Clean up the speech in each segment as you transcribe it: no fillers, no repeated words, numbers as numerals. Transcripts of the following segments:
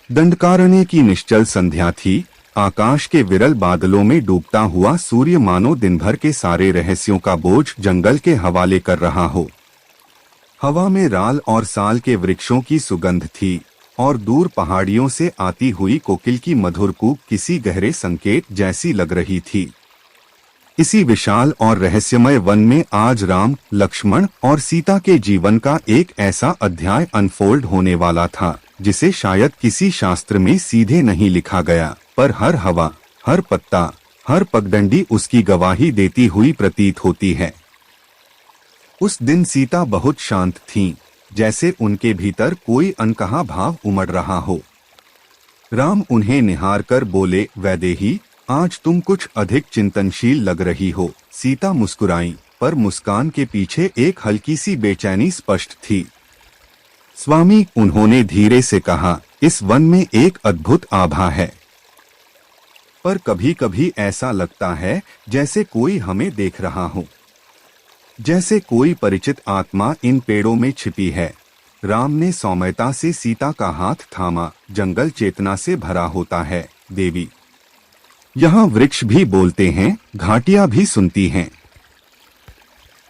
दंडकारण्य की निश्चल संध्या थी। आकाश के विरल बादलों में डूबता हुआ सूर्य मानो दिन भर के सारे रहस्यों का बोझ जंगल के हवाले कर रहा हो। हवा में राल और साल के वृक्षों की सुगंध थी और दूर पहाड़ियों से आती हुई कोकिल की मधुर कूक किसी गहरे संकेत जैसी लग रही थी। इसी विशाल और रहस्यमय वन में आज राम, लक्ष्मण और सीता के जीवन का एक ऐसा अध्याय अनफोल्ड होने वाला था जिसे शायद किसी शास्त्र में सीधे नहीं लिखा गया, पर हर हवा, हर पत्ता, हर पगडंडी उसकी गवाही देती हुई प्रतीत होती है। उस दिन सीता बहुत शांत थीं, जैसे उनके भीतर कोई अनकहा भाव उमड़ रहा हो। राम उन्हें निहार कर बोले, वैदेही, आज तुम कुछ अधिक चिंतनशील लग रही हो। सीता मुस्कुराईं, पर मुस्कान के पीछे एक हल्की सी बेचैनी स्पष्ट थी। स्वामी, उन्होंने धीरे से कहा, इस वन में एक अद्भुत आभा है, पर कभी कभी ऐसा लगता है जैसे कोई हमें देख रहा हो, जैसे कोई परिचित आत्मा इन पेड़ों में छिपी है। राम ने सौम्यता से सीता का हाथ थामा। जंगल चेतना से भरा होता है देवी। यहाँ वृक्ष भी बोलते हैं, घाटियां भी सुनती हैं,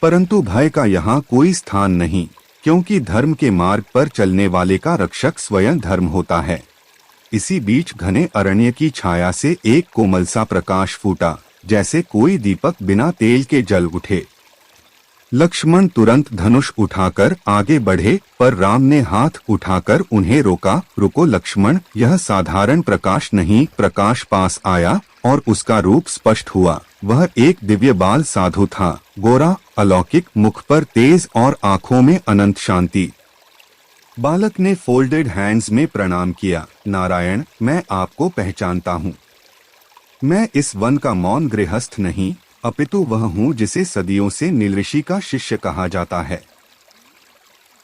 परंतु भय का यहाँ कोई स्थान नहीं, क्योंकि धर्म के मार्ग पर चलने वाले का रक्षक स्वयं धर्म होता है। इसी बीच घने अरण्य की छाया से एक कोमल सा प्रकाश फूटा, जैसे कोई दीपक बिना तेल के जल उठे। लक्ष्मण तुरंत धनुष उठाकर आगे बढ़े, पर राम ने हाथ उठाकर उन्हें रोका। रुको लक्ष्मण, यह साधारण प्रकाश नहीं। प्रकाश पास आया और उसका रूप स्पष्ट हुआ। वह एक दिव्य बाल साधु था, गोरा, अलौकिक, मुख पर तेज और आंखों में अनंत शांति। बालक ने फोल्डेड हैंड्स में प्रणाम किया। नारायण, मैं आपको पहचानता हूँ। मैं इस वन का मौन गृहस्थ नहीं, अपितु वह हूँ जिसे सदियों से नील ऋषि का शिष्य कहा जाता है।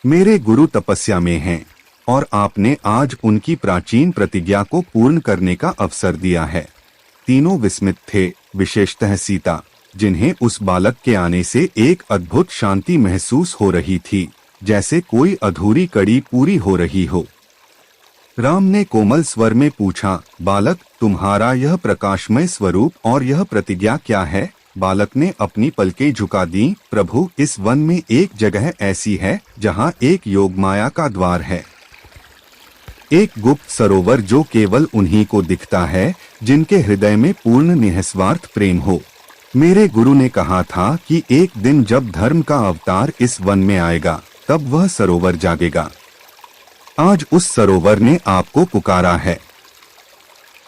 मेरे गुरु तपस्या में हैं और आपने आज उनकी प्राचीन प्रतिज्ञा को पूर्ण करने का अवसर दिया है। तीनों विस्मित थे, विशेषतः सीता, जिन्हें उस बालक के आने से एक अद्भुत शांति महसूस हो रही थी, जैसे कोई अधूरी कड़ी पूरी हो रही हो। राम ने कोमल स्वर में पूछा, बालक, तुम्हारा यह प्रकाशमय स्वरूप और यह प्रतिज्ञा क्या है? बालक ने अपनी पलकें झुका दी। प्रभु, इस वन में एक जगह ऐसी है जहाँ एक योगमाया का द्वार है, एक गुप्त सरोवर जो केवल उन्हीं को दिखता है जिनके हृदय में पूर्ण निस्वार्थ प्रेम हो। मेरे गुरु ने कहा था कि एक दिन जब धर्म का अवतार इस वन में आएगा, तब वह सरोवर जागेगा। आज उस सरोवर ने आपको पुकारा है,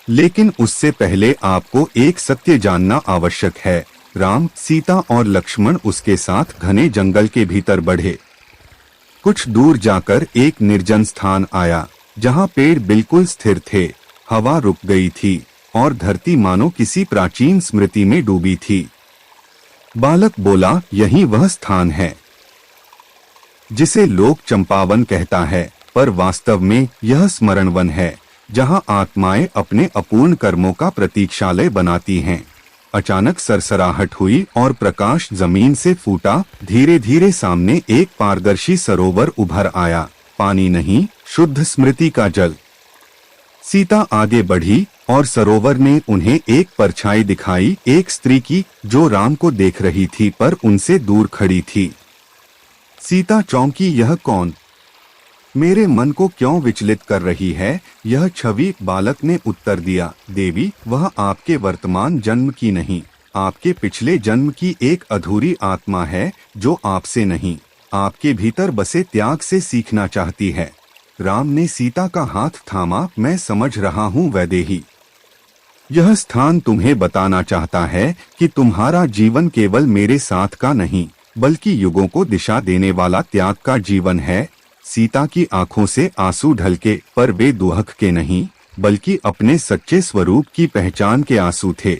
लेकिन उससे पहले आपको एक सत्य जानना आवश्यक है। राम, सीता और लक्ष्मण उसके साथ घने जंगल के भीतर बढ़े। कुछ दूर जाकर एक निर्जन स्थान आया, जहाँ पेड़ बिल्कुल स्थिर थे। हवा रुक गई थी और धरती मानो किसी प्राचीन स्मृति में डूबी थी। बालक बोला, यही वह स्थान है जिसे लोग चंपावन कहता है, पर वास्तव में यह स्मरणवन है, जहाँ आत्माएं अपने अपूर्ण कर्मों का प्रतीक्षालय बनाती हैं। अचानक सरसराहट हुई और प्रकाश जमीन से फूटा। धीरे धीरे सामने एक पारदर्शी सरोवर उभर आया। पानी नहीं, शुद्ध स्मृति का जल। सीता आगे बढ़ी और सरोवर ने उन्हें एक परछाई दिखाई, एक स्त्री की जो राम को देख रही थी पर उनसे दूर खड़ी थी। सीता चौंकी, यह कौन? मेरे मन को क्यों विचलित कर रही है यह छवि? बालक ने उत्तर दिया, देवी, वह आपके वर्तमान जन्म की नहीं, आपके पिछले जन्म की एक अधूरी आत्मा है जो आपसे नहीं, आपके भीतर बसे त्याग से सीखना चाहती है। राम ने सीता का हाथ थामा। मैं समझ रहा हूँ वैदेही, यह स्थान तुम्हें बताना चाहता है कि तुम्हारा जीवन केवल मेरे साथ का नहीं, बल्कि युगों को दिशा देने वाला त्याग का जीवन है। सीता की आंखों से आंसू ढलके, पर वे दुहक के नहीं, बल्कि अपने सच्चे स्वरूप की पहचान के आंसू थे।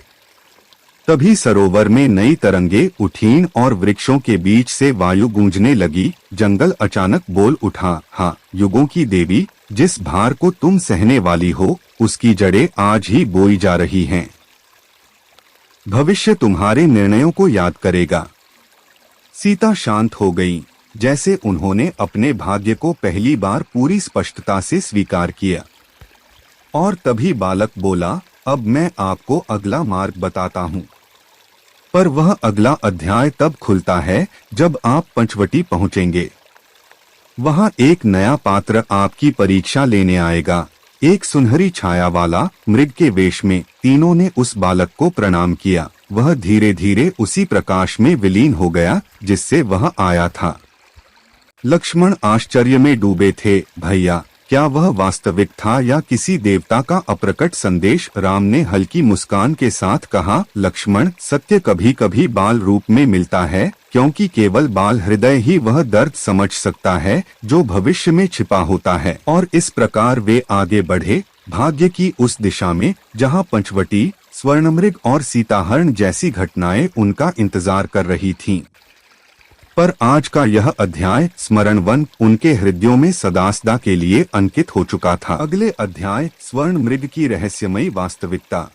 तभी सरोवर में नई तरंगे उठीं और वृक्षों के बीच से वायु गूंजने लगी। जंगल अचानक बोल उठा, हाँ, युगों की देवी, जिस भार को तुम सहने वाली हो, उसकी जड़ें आज ही बोई जा रही हैं। भविष्य तुम्हारे निर्णयों को याद करेगा। सीता शांत हो गई, जैसे उन्होंने अपने भाग्य को पहली बार पूरी स्पष्टता से स्वीकार किया। और तभी बालक बोला, अब मैं आपको अगला मार्ग बताता हूँ। पर वह अगला अध्याय तब खुलता है जब आप पंचवटी पहुँचेंगे। वहाँ एक नया पात्र आपकी परीक्षा लेने आएगा। एक सुनहरी छाया वाला मृग के वेश में तीनों ने उस बालक को प्रणाम किया। वह धीरे धीरे उसी प्रकाश में विलीन हो गया जिससे वह आया था। लक्ष्मण आश्चर्य में डूबे थे। भैया, क्या वह वास्तविक था या किसी देवता का अप्रकट संदेश? राम ने हल्की मुस्कान के साथ कहा, लक्ष्मण, सत्य कभी कभी बाल रूप में मिलता है, क्योंकि केवल बाल हृदय ही वह दर्द समझ सकता है जो भविष्य में छिपा होता है। और इस प्रकार वे आगे बढ़े, भाग्य की उस दिशा में जहाँ पंचवटी, स्वर्णमृग और सीताहरण जैसी घटनाएं उनका इंतजार कर रही थीं। पर आज का यह अध्याय स्मरणवन उनके हृदयों में सदा के लिए अंकित हो चुका था। अगले अध्याय, स्वर्ण मृग की रहस्यमयी वास्तविकता।